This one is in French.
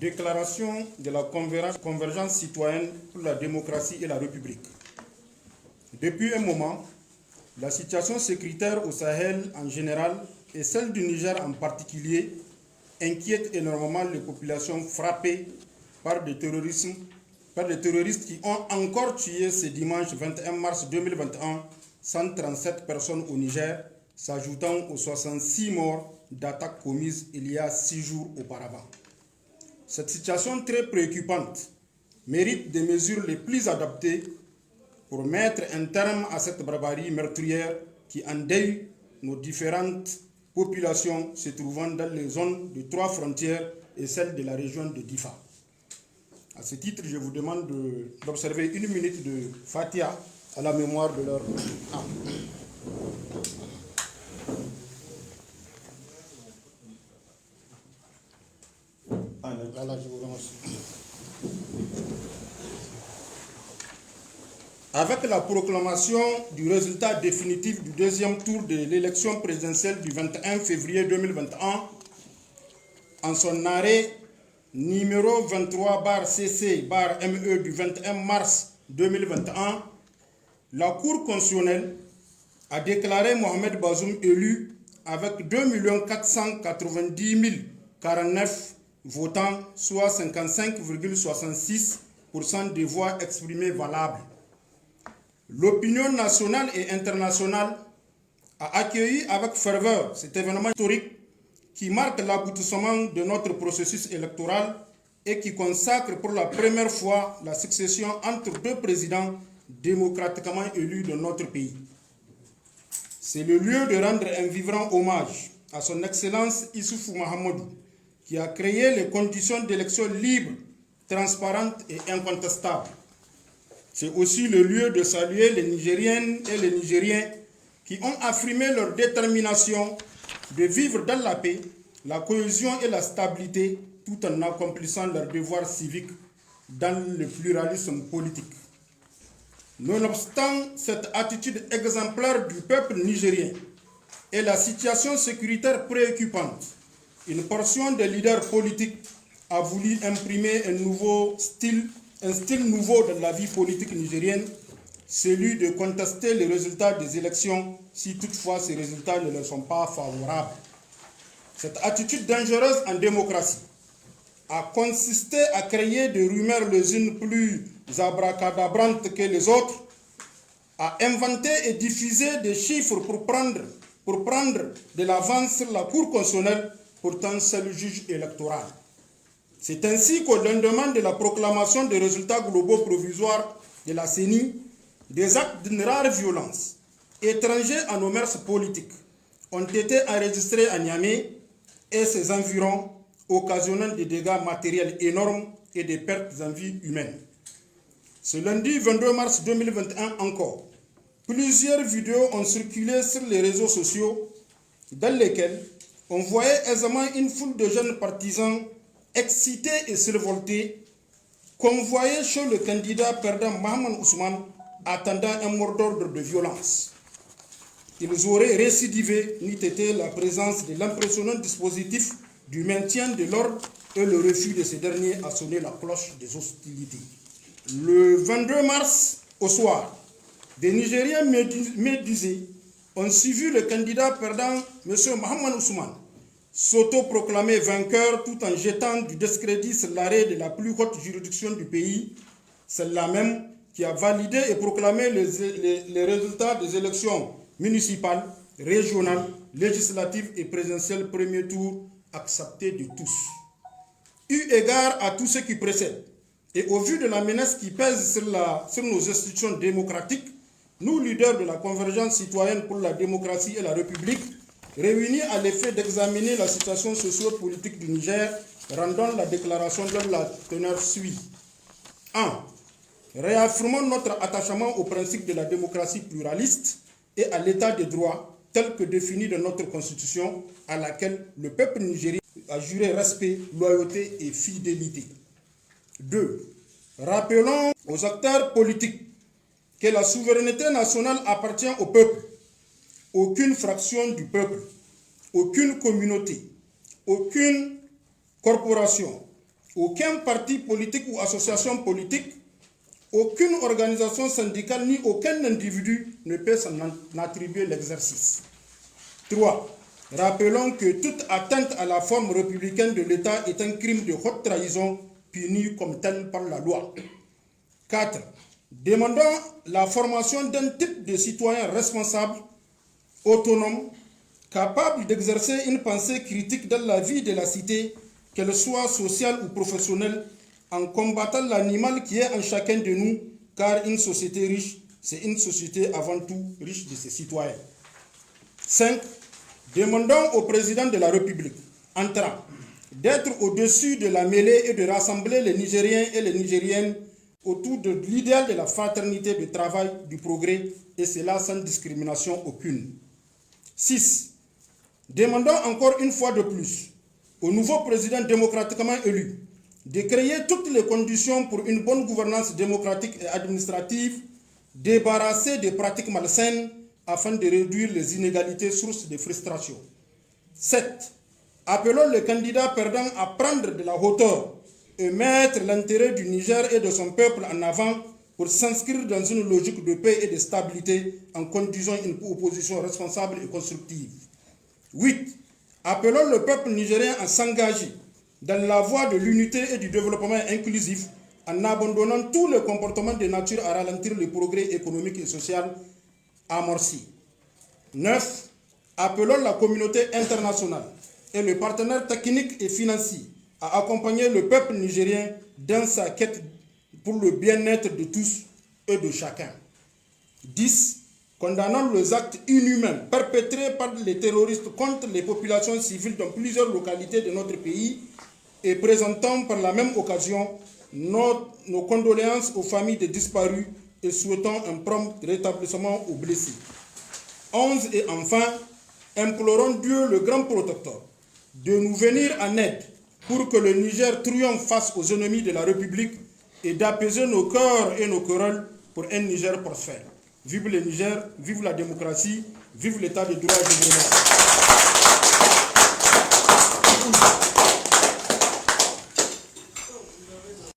Déclaration de la convergence citoyenne pour la démocratie et la République. Depuis un moment, la situation sécuritaire au Sahel en général et celle du Niger en particulier inquiète énormément les populations frappées par des terroristes qui ont encore tué ce dimanche 21 mars 2021 137 personnes au Niger, s'ajoutant aux 66 morts d'attaques commises il y a 6 jours auparavant. Cette situation très préoccupante mérite des mesures les plus adaptées pour mettre un terme à cette barbarie meurtrière qui endeuille nos différentes populations se trouvant dans les zones de 3 frontières et celle de la région de Difa. À ce titre, je vous demande d'observer 1 minute de Fatiha à la mémoire de leur âme. Voilà, je vous remercie. Avec la proclamation du résultat définitif du deuxième tour de l'élection présidentielle du 21 février 2021, en son arrêt numéro 23/CC/ME du 21 mars 2021, la Cour constitutionnelle a déclaré Mohamed Bazoum élu avec 2 490 049 votants, soit 55,66% des voix exprimées valables. L'opinion nationale et internationale a accueilli avec ferveur cet événement historique qui marque l'aboutissement de notre processus électoral et qui consacre pour la première fois la succession entre 2 présidents démocratiquement élus de notre pays. C'est le lieu de rendre un vibrant hommage à son Excellence Issoufou Mahamadou, qui a créé les conditions d'élection libres, transparentes et incontestables. C'est aussi le lieu de saluer les Nigériennes et les Nigériens qui ont affirmé leur détermination de vivre dans la paix, la cohésion et la stabilité tout en accomplissant leurs devoirs civiques dans le pluralisme politique. Nonobstant cette attitude exemplaire du peuple nigérien et la situation sécuritaire préoccupante, une portion des leaders politiques a voulu imprimer un style nouveau dans la vie politique nigérienne, celui de contester les résultats des élections si toutefois ces résultats ne leur sont pas favorables. Cette attitude dangereuse en démocratie a consisté à créer des rumeurs les unes plus abracadabrantes que les autres, à inventer et diffuser des chiffres pour prendre de l'avance sur la Cour constitutionnelle, pourtant seul juge électoral. C'est ainsi qu'au lendemain de la proclamation des résultats globaux provisoires de la CENI, des actes d'une rare violence, étrangers à nos mœurs politiques, ont été enregistrés à Niamey et ses environs, occasionnant des dégâts matériels énormes et des pertes en vie humaine. Ce lundi 22 mars 2021 encore, plusieurs vidéos ont circulé sur les réseaux sociaux dans lesquelles on voyait aisément une foule de jeunes partisans excités et survoltés, convoyés chez le candidat perdant Mahaman Ousmane, attendant un mot d'ordre de violence. Ils auraient récidivé n'eût été la présence de l'impressionnant dispositif du maintien de l'ordre et le refus de ces derniers à sonner la cloche des hostilités. Le 22 mars au soir, des Nigériens médusés ont suivi le candidat perdant, M. Mahaman Ousmane, s'autoproclamer vainqueur tout en jetant du discrédit sur l'arrêt de la plus haute juridiction du pays, celle-là même qui a validé et proclamé les résultats des élections municipales, régionales, législatives et présidentielles premier tour acceptés de tous. Eu égard à tout ce qui précède et au vu de la menace qui pèse sur nos institutions démocratiques, nous, leaders de la convergence citoyenne pour la démocratie et la République, réunis à l'effet d'examiner la situation socio-politique du Niger, rendons la déclaration dont la teneur suit. 1. Réaffirmons notre attachement au principe de la démocratie pluraliste et à l'état de droit tel que défini dans notre constitution, à laquelle le peuple nigérien a juré respect, loyauté et fidélité. 2. Rappelons aux acteurs politiques que la souveraineté nationale appartient au peuple. Aucune fraction du peuple, aucune communauté, aucune corporation, aucun parti politique ou association politique, aucune organisation syndicale ni aucun individu ne peut s'en attribuer l'exercice. 3. Rappelons que toute atteinte à la forme républicaine de l'État est un crime de haute trahison puni comme tel par la loi. 4. Demandons la formation d'un type de citoyen responsable, autonome, capable d'exercer une pensée critique dans la vie de la cité, qu'elle soit sociale ou professionnelle, en combattant l'animal qui est en chacun de nous, car une société riche, c'est une société avant tout riche de ses citoyens. 5. Demandons au président de la République, entrant, d'être au-dessus de la mêlée et de rassembler les Nigériens et les Nigériennes autour de l'idéal de la fraternité, du travail, du progrès, et cela sans discrimination aucune. 6. Demandons encore une fois de plus au nouveau président démocratiquement élu de créer toutes les conditions pour une bonne gouvernance démocratique et administrative, débarrassée des pratiques malsaines afin de réduire les inégalités sources de frustration. 7. Appelons les candidats perdants à prendre de la hauteur et mettre l'intérêt du Niger et de son peuple en avant pour s'inscrire dans une logique de paix et de stabilité en conduisant une opposition responsable et constructive. 8. Appelons le peuple nigérien à s'engager dans la voie de l'unité et du développement inclusif en abandonnant tous les comportements de nature à ralentir le progrès économique et social amorci. 9. Appelons la communauté internationale et les partenaires techniques et financiers à accompagner le peuple nigérien dans sa quête pour le bien-être de tous et de chacun. 10. Condamnons les actes inhumains perpétrés par les terroristes contre les populations civiles dans plusieurs localités de notre pays et présentons par la même occasion nos condoléances aux familles des disparus et souhaitons un prompt rétablissement aux blessés. 11. Et enfin, implorons Dieu, le grand protecteur, de nous venir en aide pour que le Niger triomphe face aux ennemis de la République et d'apaiser nos cœurs et nos querelles pour un Niger prospère. Vive le Niger, vive la démocratie, vive l'état de droit. Je vous remercie.